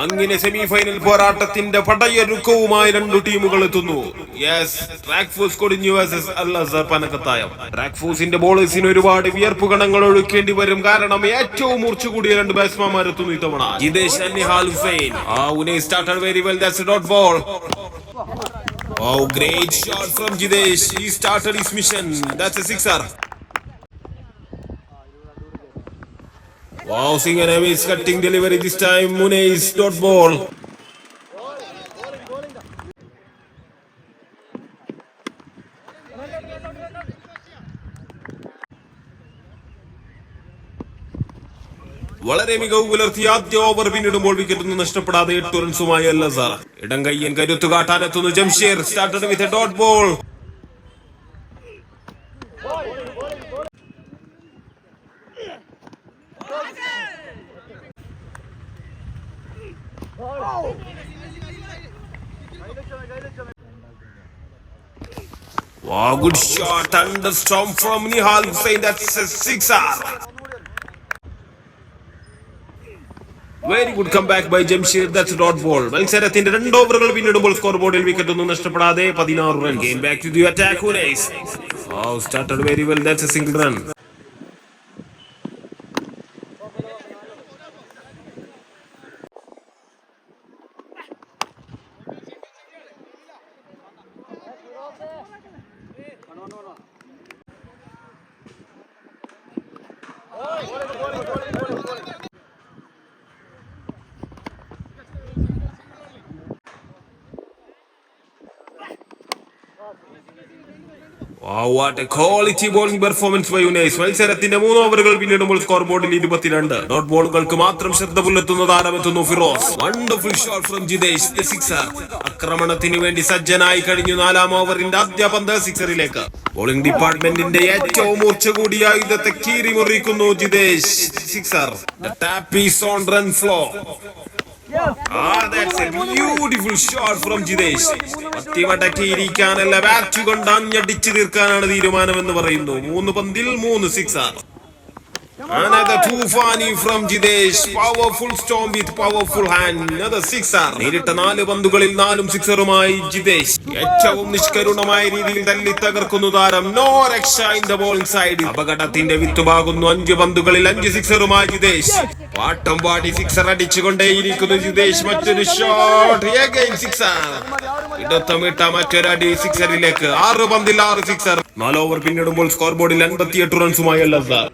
അങ്ങനെ semi final പോരാട്ടത്തിന്റെ പടയൊരുക്കവുമായി രണ്ടു ടീമുകൾ എത്തുന്നു. Track force Kodinju versus Al Azhar Panakkathayam. Track ഫോഴ്സിന്റെ ബോളേഴ്സിന് ഒരുപാട് വിയർപ്പ് കണങ്ങൾ ഒഴുക്കേണ്ടി വരും. കാരണം ഏറ്റവും മൂർച്ച കൂടിയ രണ്ട് ബാറ്റ്സ്മാൻമാർ എത്തുന്നു ഇത്തവണ. Jithesh and Nihal Hussain. Unai started very well. That's a dot ball. Oh, great shot from Jidesh. He started his mission. That's a sixer. Wow, Singham is cutting delivery this time. Unai's dot ball. വളരെ മികവ് പുലർത്തി ആദ്യ over പിന്നിടുമ്പോൾ വിക്കറ്റൊന്നും നഷ്ടപ്പെടാതെ 8 റൺസുമായി അൽ അസ്ഹർ. ഇടം കയ്യൻ കരുത്തു കാട്ടാനെത്തുന്നു Jamsheer. Started with a dot ball. Wow, good shot. Thunderstorm from Nihal Hussain. That's a sixer. Very good comeback by Jamshir. That's a dot ball. മത്സരത്തിന്റെ 2 ഓവറുകൾ പിന്നിടുമ്പോൾ സ്കോർ ബോർഡിൽ വിക്കറ്റ് ഒന്നും നഷ്ടപ്പെടാതെ 16 run. Game back to the attack. Unai. Wow, started very well. That's a single run. Wow, what a quality bowling performance by Unai. മത്സരത്തിന്റെ 3 ഓവറുകൾ പിന്നിടുമ്പോൾ score ബോർഡിൽ 22. Dot ബോളുകൾക്ക് മാത്രം ശ്രദ്ധ പുലർത്തുന്ന താരമെത്തുന്നു Firoz. Wonderful shot from Jithesh, the sixer. ആക്രമണത്തിന് വേണ്ടി സജ്ജനായി കഴിഞ്ഞു. 4-ാം ഓവറിന്റെ ആദ്യ പന്ത് സിക്സറിലേക്ക്. ബോളിംഗ് ഡിപ്പാർട്ട്മെന്റിന്റെ ഏറ്റവും മൂർച്ച കൂടിയ ആയുധത്തെ കീറി മുറിക്കുന്നു Jithesh, sixer. The tap is on run flow. That's a beautiful shot from Jidesh. പത്തിവടക്കിയിരിക്കാനല്ല, ബാറ്റ് കൊണ്ട് അഞ്ഞടിച്ചു തീർക്കാനാണ് തീരുമാനമെന്ന് പറയുന്നു. 3 പന്തിൽ 3 സിക്സർ. Another Tufani from Jidesh. Powerful storm with powerful hand. Another sixer. നേരിട്ട 4 പന്തുകളിൽ 4 സിക്സറുമായി ജിതേഷ്. ഏറ്റവും നിഷ്കരുണമായ രീതിയിൽ തല്ലി തകർക്കുന്നു താരം. നോ രക്ഷ ഇൻ ദ ബോളിംഗ് സൈഡ്. അപകടത്തിന്റെ വിത്തുപാകുന്നു. 5 പന്തുകളിൽ 5 സിക്സറുമായി ജിതേഷ്. പാട്ടം പാടി സിക്സർ അടിച്ചുകൊണ്ടേയിരിക്കുന്നു ജിതേഷ്. മറ്റൊരു ഷോട്ട്, അഗൈൻ സിക്സർ. ഇടത്തമിട്ട മറ്റൊരടി സിക്സറിലേക്ക്. 6 പന്തിൽ 6 സിക്സർ. 4 ഓവർ പിന്നിടുമ്പോൾ സ്കോർ ബോർഡിൽ 58 റൺസുമായി അൽ അസ്ഹർ.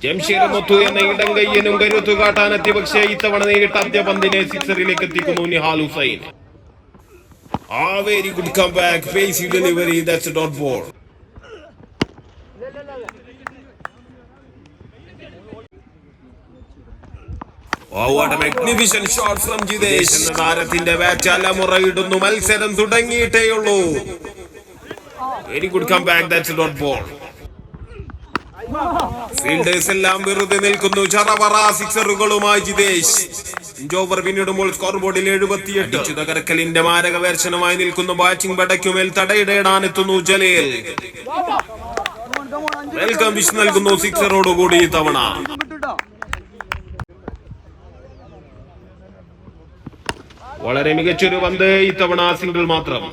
ജംഷീർ മുത്തു എന്ന ഇടം കയ്യനും കരുത്തു കാട്ടാനെത്തി. പക്ഷേ ഇത്തവണ നേരിട്ട ആദ്യ പന്തിനെ സിക്സറിലേക്ക് എത്തിക്കുന്നു Nihal Hussain. Very good come back, pacey delivery. That's a dot ball. What a magnificent shot from Jidesh. എന്ന താരത്തിന്റെ ബാറ്റ് അലമുറയിടുന്നു. മത്സരം തുടങ്ങിയിട്ടേയുള്ളൂ. Very good come back. That's a dot ball. Fielders എല്ലാം വെറുതെ നിൽക്കുന്നു. ചറപറ സിക്സറുകളുമായി ജിതേഷ്. 5 ഓവർ പിന്നിടുമ്പോൾ സ്കോർ ബോർഡിൽ 78. തകർക്കലിന്റെ മാരക വേർഷനുമായി നിൽക്കുന്നു. ബാറ്റിംഗ് പടയ്ക്കുമേൽ തടയിടാനെത്തുന്നു ജലീൽ. വെൽക്കം വിഷ് നൽകുന്നു സിക്സറോടുകൂടി ഇത്തവണ. വളരെ മികച്ചൊരു പന്ത്. ഇത്തവണ സിംഗിൾ മാത്രം.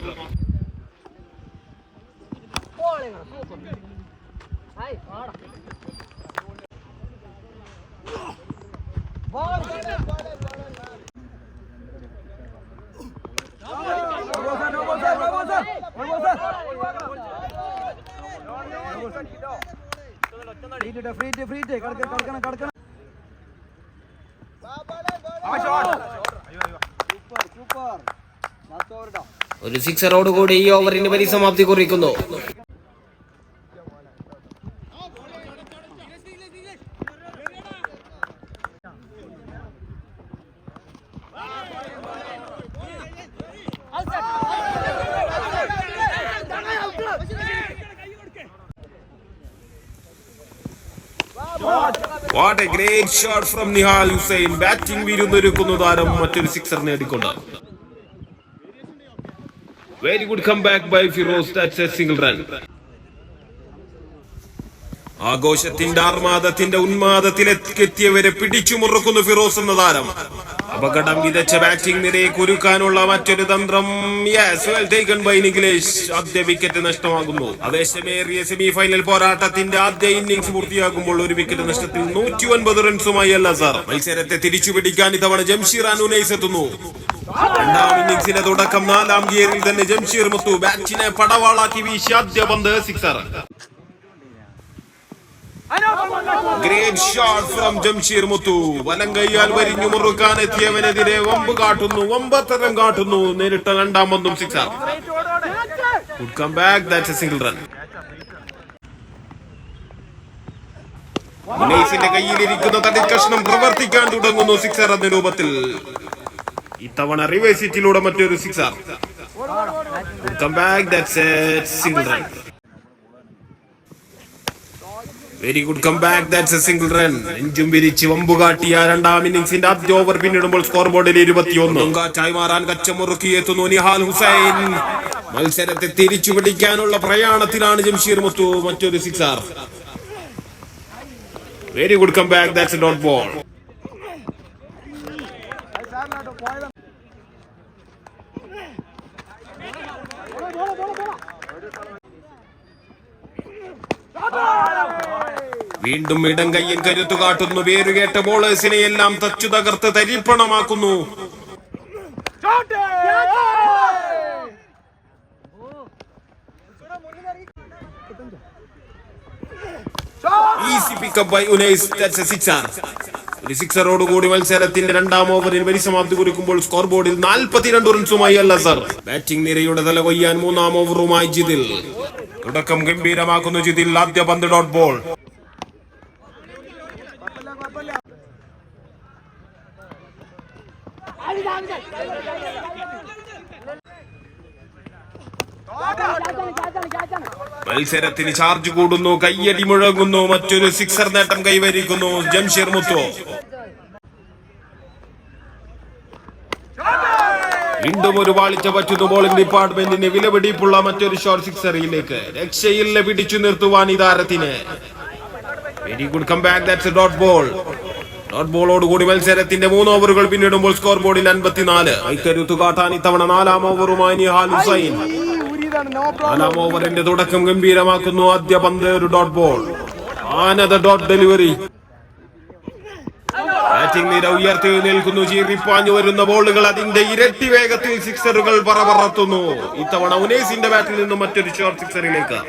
ഒരു സിക്സറോടുകൂടി ഈ ഓവറിന് പരിസമാപ്തി കുറിക്കുന്നു. What a great shot from Nihal Hussain. Batting വീരുന്നൊരുക്കുന്നു താരം മറ്റൊരു സിക്സർ നേടിക്കൊണ്ട്. Very good comeback by Firoz. That's a single run. ആഘോഷത്തിന്റെ ആർമാദത്തിന്റെ ഉന്മാദത്തിലെത്തിയവരെ പിടിച്ചു മുറുക്കുന്നു ഫിറോസ് എന്ന താരം. അപകടം വിതച്ച ബാറ്റിംഗ് നിരയെ കുരുക്കാനുള്ള മറ്റൊരു തന്ത്രം. ആദ്യ വിക്കറ്റ് നഷ്ടമാകുന്നു. ആവേശമേറിയ സെമി ഫൈനൽ പോരാട്ടത്തിന്റെ ആദ്യ ഇന്നിംഗ്സ് പൂർത്തിയാകുമ്പോൾ ഒരു വിക്കറ്റ് നഷ്ടത്തിൽ 109 റൺസുമായി അൽ അസർ. മത്സരത്തെ തിരിച്ചുപിടിക്കാൻ ഇത്തവണ ജംഷീർ ഉനൈസ് എത്തുന്നു. രണ്ടാം ഇന്നിംഗ്സിന്റെ തുടക്കം 4-ാം ഗിയറിൽ തന്നെ ജംഷീർ മുത്തു ബാറ്റിനെ പടവാളാക്കി വീശി ആദ്യ പന്ത് sixer. Great shot from Jamsheer Muthu. വലങ്കയ്യാൽ വരിഞ്ഞു മുറുക്കാൻ എത്തിയവനെതിരെ വമ്പത്തരം കാട്ടുന്നു. നേരിട്ട രണ്ടാം പന്തും sixer. Good come back, that's a single run. ഉനൈസിന്റെ കയ്യിലിരിക്കുന്ന തടിക്കഷ്ണം പ്രവർത്തിക്കാൻ തുടങ്ങുന്നു. സിക്സർ എന്ന രൂപത്തിൽ. ഇത്തവണ റിവേഴ്സ് ഹിറ്റിലൂടെ മറ്റൊരു sixer. Good come back, that's a single run. Very good come back, that's a single run. നെഞ്ചും വിരിച്ച് വമ്പുകാട്ടിയ രണ്ടാം ഇന്നിംഗ്സിന്റെ ആദ്യ ഓവർ പിന്നിടുമ്പോൾ സ്കോർ ബോർഡിൽ 21. കാറ്റായി മാറാൻ കച്ചമുറുക്കിയെത്തുന്നു നിഹാൽ ഹുസൈൻ. മത്സരത്തെ തിരിച്ചു പിടിക്കാനുള്ള പ്രയാണത്തിലാണ് ജംഷീർ മുത്തു. മറ്റൊരു sixer. Very good come back, that's a dot ball. വീണ്ടും ഇടം കയ്യൻ കരുത്തു കാട്ടുന്നു. പേരുകേട്ട ബോളേഴ്സിനെ എല്ലാം തച്ചു തകർത്ത് തരിപ്പണമാക്കുന്നു. Easy pickup by Unais, that's a sixer. ഒരു സിക്സറോടുകൂടി മത്സരത്തിന്റെ രണ്ടാം ഓവറിൽ പരിസമാപ്തി കുറിക്കുമ്പോൾ സ്കോർ ബോർഡിൽ 42 റൺസുമായി അൽ അസർ. ബാറ്റിംഗ് നിരയുടെ തല കൊയ്യാൻ മൂന്നാം ഓവറുമായി ജിതിൽ. തുടക്കം ഗംഭീരമാക്കുന്നു ജിതിൽ. ആദ്യ പന്ത് ഡോട്ട് ബോൾ. മത്സരത്തിന് ചാർജ് കൂടുന്നു. കയ്യടി മുഴങ്ങുന്നു. മറ്റൊരു സിക്സർ നേട്ടം കൈവരിക്കുന്നു ജംഷീർ മുത്തു. വീണ്ടും ഒരു പാളിച്ച പറ്റുന്നു ബോളിംഗ് ഡിപ്പാർട്ട്മെന്റിന്. വിലപിടിപ്പുള്ള മറ്റൊരു ഷോർട്ട് സിക്സറിലേക്ക്. രക്ഷയില്ല പിടിച്ചു നിർത്തുവാൻ ഈ താരത്തിന്. Very good come back, that's a dot ball. Dot ബോളോടുകൂടി മത്സരത്തിന്റെ 3 ഓവറുകൾ പിന്നിടുമ്പോൾ സ്കോർ ബോർഡിൽ 54. ഐക്കരുത്തു കാട്ടാൻ ഇത്തവണ 4-ാം ഓവറുമായി നിഹാൽ ഹുസൈൻ. 4-ാം ഓവറിന്റെ തുടക്കം ഗംഭീരമാക്കുന്നു. ആദ്യ പന്ത് ഒരു dot ball. Another dot delivery. Batting നിര ഉയർത്തി നിൽക്കുന്നു. ചീറിപ്പാഞ്ഞു വരുന്ന ബോളുകൾ അതിന്റെ ഇരട്ടി വേഗത്തിൽ സിക്സറുകൾ പറത്തുന്നു. ഇത്തവണ ഉനൈസിന്റെ ബാറ്റിൽ നിന്നും മറ്റൊരു ഷോർട്ട് സിക്സറിലേക്ക്.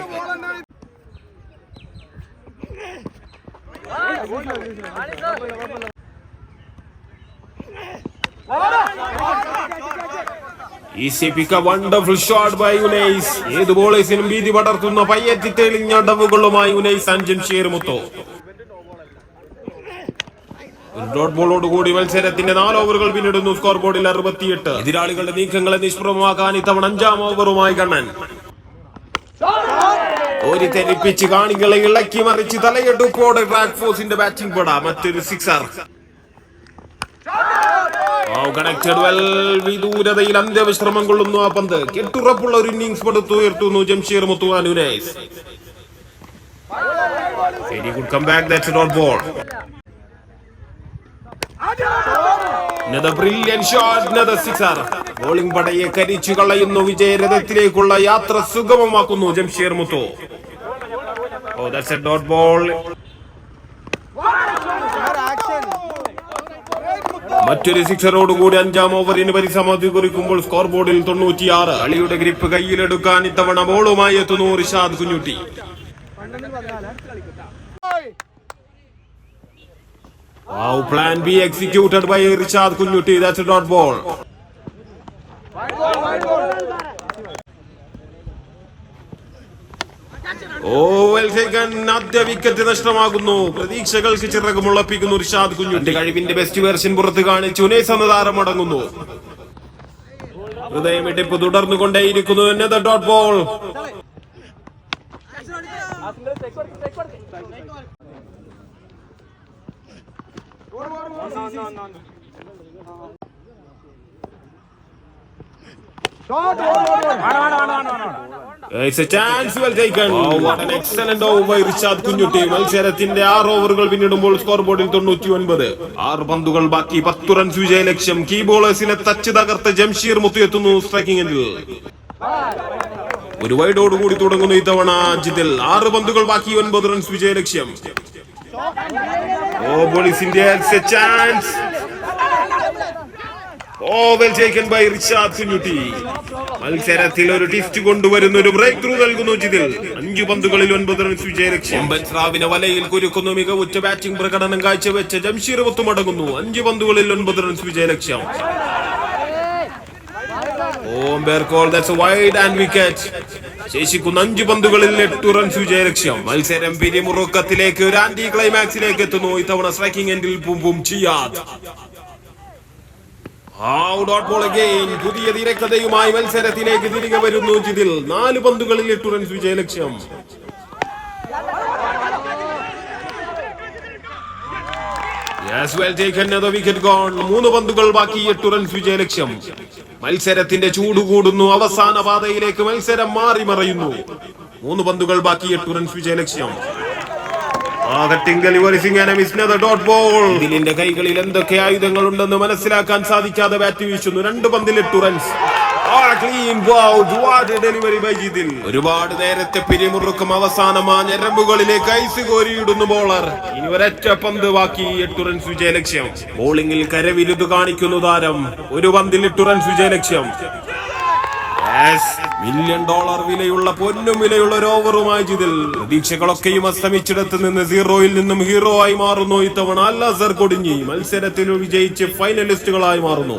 Easy pick, wonderful shot by Unais. ഏത് ബോളേഴ്സിനും ഭീതി പടർത്തുന്ന പയ്യറ്റി തെളിഞ്ഞ ഡവുകളുമായി ഉനൈസ് ആൻഡ് ജംഷീർ മുത്തു. ഡോട്ട് ബോളോടുകൂടി മത്സരത്തിന്റെ 4 ഓവറുകൾ പിന്നിടുന്നു. സ്കോർ ബോർഡിൽ 68. എതിരാളികളുടെ നീക്കങ്ങളെ നിഷ്പ്രഭമാക്കാൻ ഇത്തവണ 5-ാം ഓവറുമായി കണ്ണൻ. ഒരു തെരിപ്പിച്ച് കാണികളെ ഇളക്കി മറിച്ച് തലയെടുപ്പോടെ ട്രാക്ക് ഫോഴ്സിന്റെ ബാറ്റിംഗ് പെടാ. മറ്റൊരു സിക്സർ. Connected well. വിദൂരതയിൽ അന്ത്യവിശ്രമം കൊള്ളുന്നു ആ പന്ത്. കെട്ടുറപ്പുള്ള ഒരു ഇന്നിംഗ്സ് പടുത്തുയർത്തുന്നു Jamsheer Muthu and Unais. Very good come back, that's a dot ball. Another brilliant shot, another sixer. Bowling പടയെ കരിച്ചു കളയുന്നു. വിജയരഥത്തിലേക്കുള്ള യാത്ര സുഗമമാക്കുന്നു ജംഷീർ മുത്തു. Oh, that's a dot ball. മറ്റൊരു സിക്സറോടുകൂടി 5-ാം ഓവറിന് പരിസമാപ്തി കുറിക്കുമ്പോൾ സ്കോർ ബോർഡിൽ 96. കളിയുടെ ഗ്രിപ്പ് കയ്യിലെടുക്കാൻ ഇത്തവണ ബോളുമായി എത്തുന്നു Rishad Kunjutty. Wow, plan B executed by Rishad Kunyuti. That's a dot ball. well taken. ആദ്യ വിക്കറ്റ് നഷ്ടമാകുന്നു. പ്രതീക്ഷകൾക്ക് ചിറകുമുളപ്പിക്കുന്നു റിഷാദ് കുഞ്ഞുട്ടി. കഴിവിന്റെ ബെസ്റ്റ് വേർഷൻ പുറത്ത് കാണിച്ച് ഉനൈസ് എന്ന താരം അടങ്ങുന്നു. ഹൃദയമിടിപ്പ് തുടർന്നുകൊണ്ടേയിരിക്കുന്നു. Another dot ball. It's a chance well taken. Wow, what an excellent over by Rishad Kunjutty. മത്സരത്തിന്റെ 6 ഓവറുകൾ പിന്നിടുമ്പോൾ സ്കോർ ബോർഡിൽ 99. 6 പന്തുകൾ ബാക്കി, 10 റൺസ് വിജയ ലക്ഷ്യം. കീ ബോളേഴ്സിനെ തച്ച് തകർത്ത് ജംഷീർ മുത്തു എത്തുന്നു സ്ട്രൈക്കിംഗ് എൻഡിൽ. ഒരു വൈഡോടുകൂടി തുടങ്ങുന്നു ഇത്തവണ ജിതിൽ. 6 പന്തുകൾ ബാക്കി, 9 റൺസ് വിജയ ലക്ഷ്യം. Oh, bowling a chance. Oh, well taken by Rishad Kunjutty. മത്സരത്തിൽ ഒരു ടിസ്റ്റ് കൊണ്ടുവരുന്ന ഒരു ബ്രേക്ക് ത്രൂ നൽകുന്നു ജിതിൽ. 5 പന്തുകളിൽ 9 റൺസ് വിജയ ലക്ഷ്യം. ബൻസ്രാവിനെ വലയിൽ കുരുക്കുന്നു. മികവുറ്റ ബാറ്റിംഗ് പ്രകടനം കാഴ്ചവെച്ച ജംഷീർ മുത്തു മടങ്ങുന്നു. 5 പന്തുകളിൽ 9 റൺസ് വിജയ ലക്ഷ്യം. Wide and wicket. ശേഷിക്കുന്ന 5 പന്തുകളിൽ 8 റൺസ് വിജയ ലക്ഷ്യം. മത്സരം പിരിമുറുക്കത്തിലേക്ക്, ഒരു ആന്റി ക്ലൈമാക്സിലേക്ക് എത്തുന്നു. ഇത്തവണ സ്ട്രൈക്കിംഗ് എൻഡിൽ പൂമ്പും ചിയാദ്. പുതിയ തിരക്കഥയുമായി മത്സരത്തിലേക്ക് തിരികെ വരുന്നു ജിതിൽ. 4 പന്തുകളിൽ 8 റൺസ് വിജയ ലക്ഷ്യം. Yes, well taken, another wicket gone. 3 പന്തുകൾ ബാക്കി, 8 റൺസ് വിജയ ലക്ഷ്യം. മത്സരത്തിന്റെ ചൂട് കൂടുന്നു. അവസാന പാതയിലേക്ക് മത്സരം മാറി മറയുന്നു. 3 പന്തുകൾ ബാക്കി, 8 റൺസ് വിജയ ലക്ഷ്യം. ഇതിലിന്റെ കൈകളിൽ എന്തൊക്കെ ആയുധങ്ങൾ ഉണ്ടെന്ന് മനസ്സിലാക്കാൻ സാധിക്കാതെ ബാറ്റ് വീശുന്നു. 2 പന്തിൽ 8 റൺസ്. ഒരുപാട് നേരത്തെ പിരിമുറുക്കം അവസാനം ആ ഞരമ്പുകളിലേക്ക് ഐസ് കോരിയിടുന്നു ബോളർ. ഇനി ഒരൊറ്റ പന്ത് ബാക്കി, 8 റൺസ് വിജയ ലക്ഷ്യം. ബോളിംഗിൽ കരവിരുത് കാണിക്കുന്നു താരം. 1 പന്തിൽ 8 റൺസ് വിജയ ലക്ഷ്യം. $1 മില്യൺ വിലയുള്ള പൊന്നും വിലയുള്ള ഒരു ഓവറുമായി ജിതിൽ. പ്രതീക്ഷകളൊക്കെയും അസ്തമിച്ചിടത്ത് നിന്ന് 0-ൽ നിന്നും ഹീറോ ആയി മാറുന്നു ഇത്തവണ അൽ അസർ കൊടിഞ്ഞി. മത്സരത്തിൽ വിജയിച്ച് ഫൈനലിസ്റ്റുകളായി മാറുന്നു.